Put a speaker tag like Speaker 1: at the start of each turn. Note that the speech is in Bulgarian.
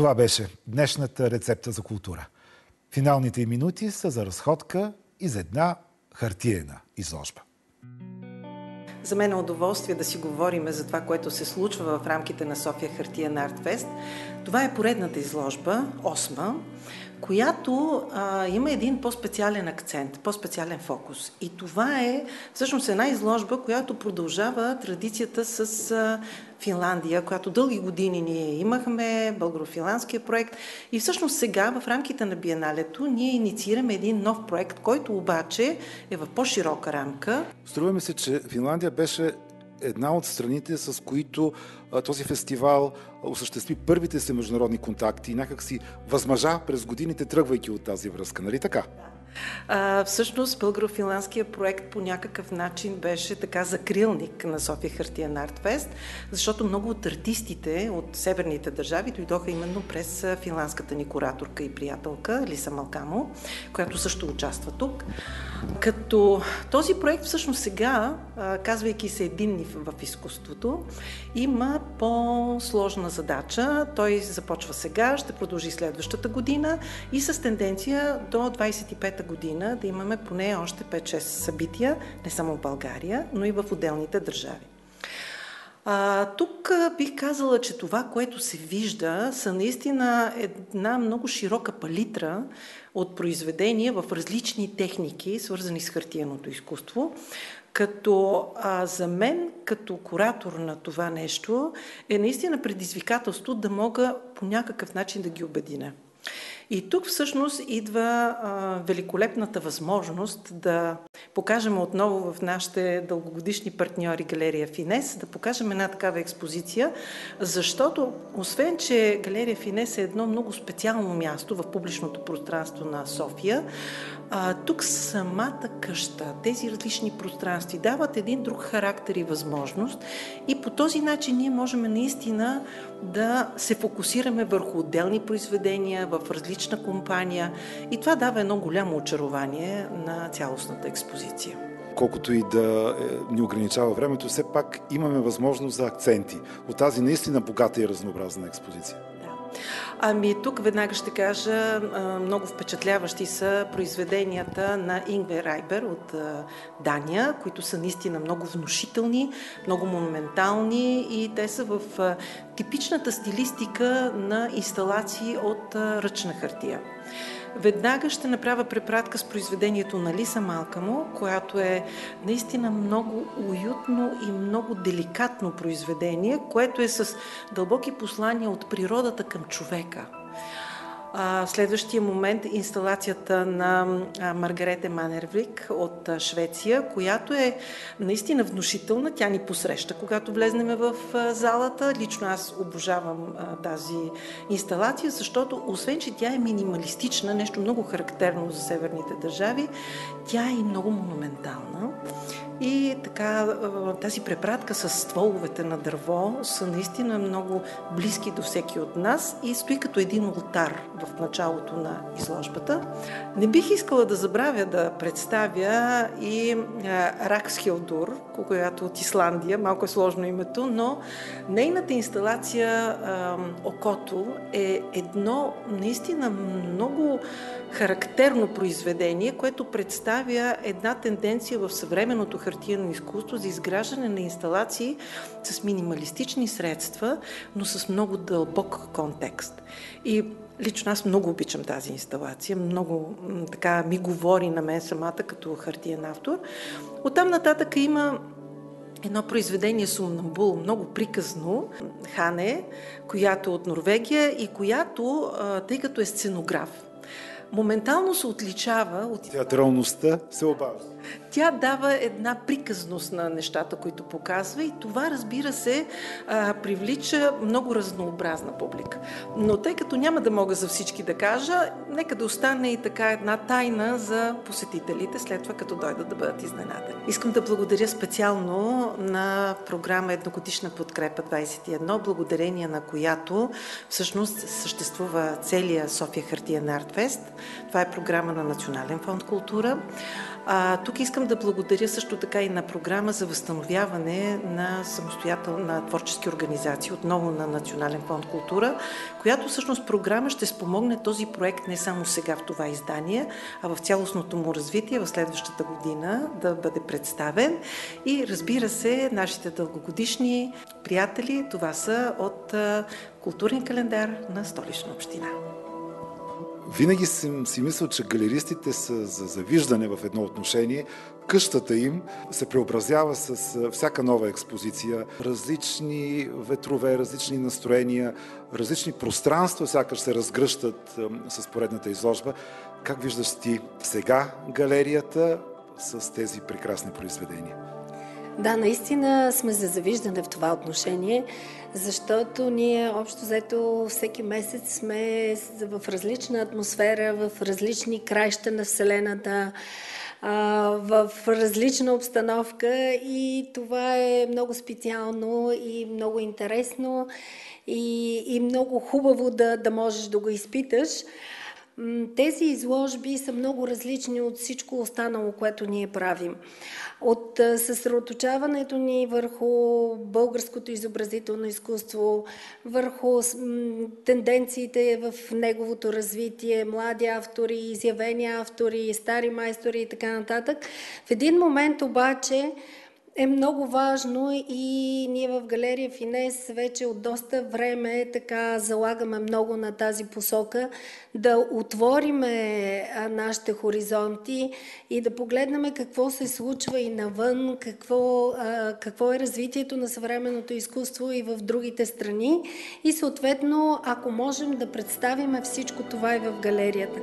Speaker 1: Това беше днешната рецепта за култура. Финалните минути са за разходка из една хартиена изложба.
Speaker 2: За мен е удоволствие да си говорим за това, което се случва в рамките на София хартиен артфест. Това е поредната изложба, 8-ма, която има един по-специален акцент, по-специален фокус. И това е всъщност една изложба, която продължава традицията с Финландия, която дълги години ние имахме, българо-финландския проект. И всъщност сега в рамките на биеналето ние инициираме един нов проект, който обаче е в по-широка рамка.
Speaker 1: Струва ми се, че Финландия беше една от страните, с които този фестивал осъществи първите си международни контакти и някак си възмъжа през годините, тръгвайки от тази връзка. Нали така?
Speaker 2: Всъщност българо-финландския проект по някакъв начин беше така закрилник на София хартиен артфест, защото много от артистите от северните държави дойдоха именно през финландската ни кураторка и приятелка Лиса Малкамо, която също участва тук. Като този проект всъщност сега, казвайки се единни в изкуството, има по-сложна задача. Той започва сега, ще продължи следващата година и с тенденция до 25-та година да имаме поне още 5-6 събития, не само в България, но и в отделните държави. Тук бих казала, че това, което се вижда, са наистина една много широка палитра от произведения в различни техники, свързани с хартиеното изкуство, като за мен, като куратор на това нещо, е наистина предизвикателство да мога по някакъв начин да ги обединя. И тук всъщност идва великолепната възможност да покажем отново в нашите дългогодишни партньори Галерия Финес, да покажем една такава експозиция, защото освен, че Галерия Финес е едно много специално място в публичното пространство на София, тук самата къща, тези различни пространства дават един друг характер и възможност и по този начин ние можем наистина да се фокусираме върху отделни произведения в различна компания и това дава едно голямо очарование на цялостната експозиция.
Speaker 1: Колкото и да ни ограничава времето, все пак имаме възможност за акценти от тази наистина богата и разнообразна експозиция.
Speaker 2: Тук веднага ще кажа, много впечатляващи са произведенията на Ингве Райбер от Дания, които са наистина много внушителни, много монументални и те са в типичната стилистика на инсталации от ръчна хартия. Веднага ще направя препратка с произведението на Лиса Малкамо, която е наистина много уютно и много деликатно произведение, което е с дълбоки послания от природата към човека. В следващия момент инсталацията на Маргарете Манервик от Швеция, която е наистина внушителна. Тя ни посреща, когато влезнем в залата. Лично аз обожавам тази инсталация, защото освен, че тя е минималистична, нещо много характерно за северните държави, тя е и много монументална. И така, тази препратка с стволовете на дърво са наистина много близки до всеки от нас и стои като един олтар в началото на изложбата. Не бих искала да забравя да представя и Раксхелдур, която от Исландия, малко е сложно името, но нейната инсталация Окото е едно наистина много характерно произведение, което представя една тенденция в съвременното хартиено изкуство за изграждане на инсталации с минималистични средства, но с много дълбок контекст. И лично аз много обичам тази инсталация, много така ми говори на мен самата като хартиен автор. Оттам нататък има едно произведение Сомнамбул, много приказно, Хане, която е от Норвегия и която, тъй като е сценограф, моментално се отличава от...
Speaker 1: Театралността се обажда.
Speaker 2: Тя дава една приказност на нещата, които показва и това, разбира се, привлича много разнообразна публика. Но тъй като няма да мога за всички да кажа, нека да остане и така една тайна за посетителите, след това като дойдат да бъдат изненадани. Искам да благодаря специално на програма Едногодишна подкрепа 21, благодарение на която всъщност съществува целия София хартиен артфест. Това е програма на Национален фонд култура. Тук искам да благодаря също така и на програма за възстановяване на самостоятелна творчески организации, отново на Национален фонд култура, която всъщност програма ще спомогне този проект не само сега в това издание, а в цялостното му развитие в следващата година да бъде представен. И разбира се, нашите дългогодишни приятели, това са от културен календар на Столична община.
Speaker 1: Винаги съм си мислил, че галеристите са за завиждане в едно отношение. Къщата им се преобразява с всяка нова експозиция. Различни ветрове, различни настроения, различни пространства сякаш се разгръщат с поредната изложба. Как виждаш ти сега галерията с тези прекрасни произведения?
Speaker 3: Да, наистина сме за завиждане в това отношение, защото ние общо взето всеки месец сме в различна атмосфера, в различни краища на Вселената, в различна обстановка и това е много специално и много интересно и много хубаво да можеш да го изпиташ. Тези изложби са много различни от всичко останало, което ние правим. От съсредоточаването ни върху българското изобразително изкуство, върху тенденциите в неговото развитие, млади автори, изявени автори, стари майстори и така нататък. В един момент обаче е много важно и ние в галерия Финес вече от доста време така залагаме много на тази посока, да отвориме нашите хоризонти и да погледнем какво се случва и навън, какво е развитието на съвременното изкуство и в другите страни и съответно, ако можем да представим всичко това и в галерията.